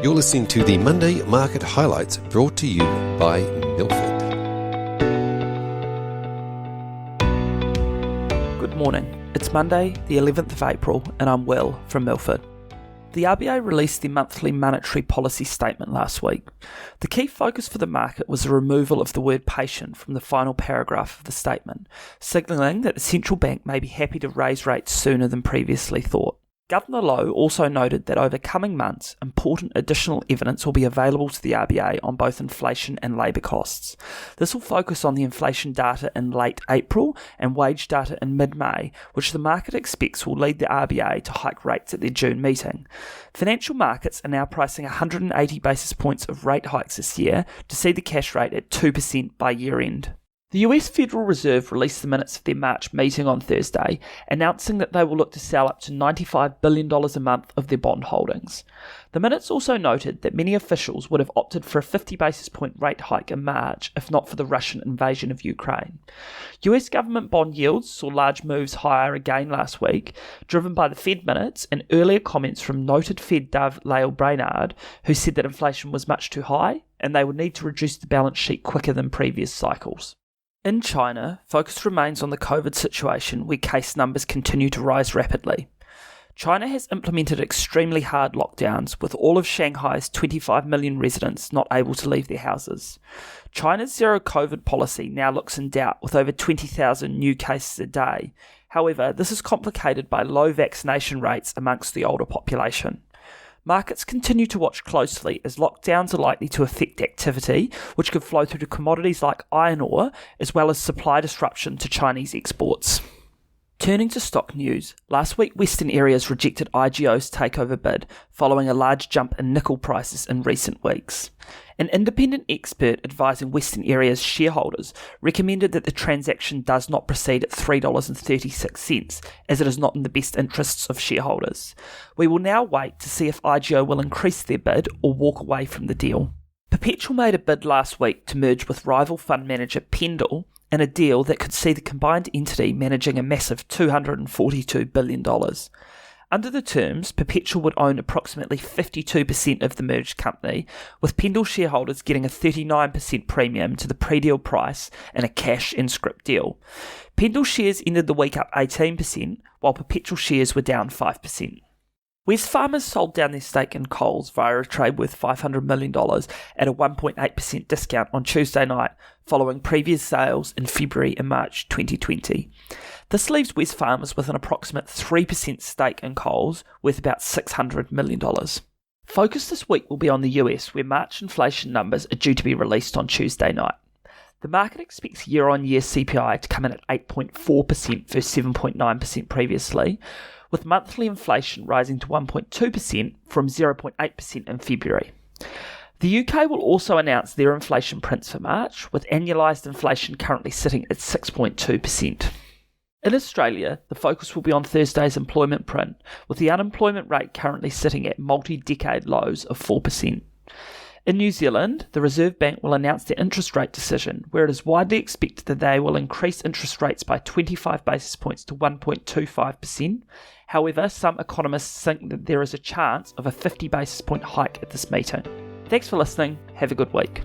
You're listening to the Monday Market Highlights brought to you by Milford. Good morning. It's Monday, the 11th of April, and I'm Will from Milford. The RBA released their monthly monetary policy statement last week. The key focus for the market was the removal of the word patient from the final paragraph of the statement, signalling that the central bank may be happy to raise rates sooner than previously thought. Governor Lowe also noted that over coming months, important additional evidence will be available to the RBA on both inflation and labour costs. This will focus on the inflation data in late April and wage data in mid-May, which the market expects will lead the RBA to hike rates at their June meeting. Financial markets are now pricing 180 basis points of rate hikes this year to see the cash rate at 2% by year end. The US Federal Reserve released the minutes of their March meeting on Thursday, announcing that they will look to sell up to $95 billion a month of their bond holdings. The minutes also noted that many officials would have opted for a 50 basis point rate hike in March if not for the Russian invasion of Ukraine. US government bond yields saw large moves higher again last week, driven by the Fed minutes and earlier comments from noted Fed dove Lael Brainard, who said that inflation was much too high and they would need to reduce the balance sheet quicker than previous cycles. In China, focus remains on the COVID situation where case numbers continue to rise rapidly. China has implemented extremely hard lockdowns, with all of Shanghai's 25 million residents not able to leave their houses. China's zero COVID policy now looks in doubt, with over 20,000 new cases a day. However, this is complicated by low vaccination rates amongst the older population. Markets continue to watch closely as lockdowns are likely to affect activity, which could flow through to commodities like iron ore, as well as supply disruption to Chinese exports. Turning to stock news, last week Western Areas rejected IGO's takeover bid following a large jump in nickel prices in recent weeks. An independent expert advising Western Areas shareholders recommended that the transaction does not proceed at $3.36, as it is not in the best interests of shareholders. We will now wait to see if IGO will increase their bid or walk away from the deal. Perpetual made a bid last week to merge with rival fund manager Pendal in a deal that could see the combined entity managing a massive $242 billion. Under the terms, Perpetual would own approximately 52% of the merged company, with Pendal shareholders getting a 39% premium to the pre-deal price in a cash and scrip deal. Pendal shares ended the week up 18%, while Perpetual shares were down 5%. Wesfarmers sold down their stake in Coles via a trade worth $500 million at a 1.8% discount on Tuesday night, following previous sales in February and March 2020. This leaves Wesfarmers with an approximate 3% stake in Coles, worth about $600 million. Focus this week will be on the US, where March inflation numbers are due to be released on Tuesday night. The market expects year-on-year CPI to come in at 8.4% versus 7.9% previously, with monthly inflation rising to 1.2% from 0.8% in February. The UK will also announce their inflation prints for March, with annualised inflation currently sitting at 6.2%. In Australia, the focus will be on Thursday's employment print, with the unemployment rate currently sitting at multi-decade lows of 4%. In New Zealand, the Reserve Bank will announce their interest rate decision, where it is widely expected that they will increase interest rates by 25 basis points to 1.25%. However, some economists think that there is a chance of a 50 basis point hike at this meeting. Thanks for listening. Have a good week.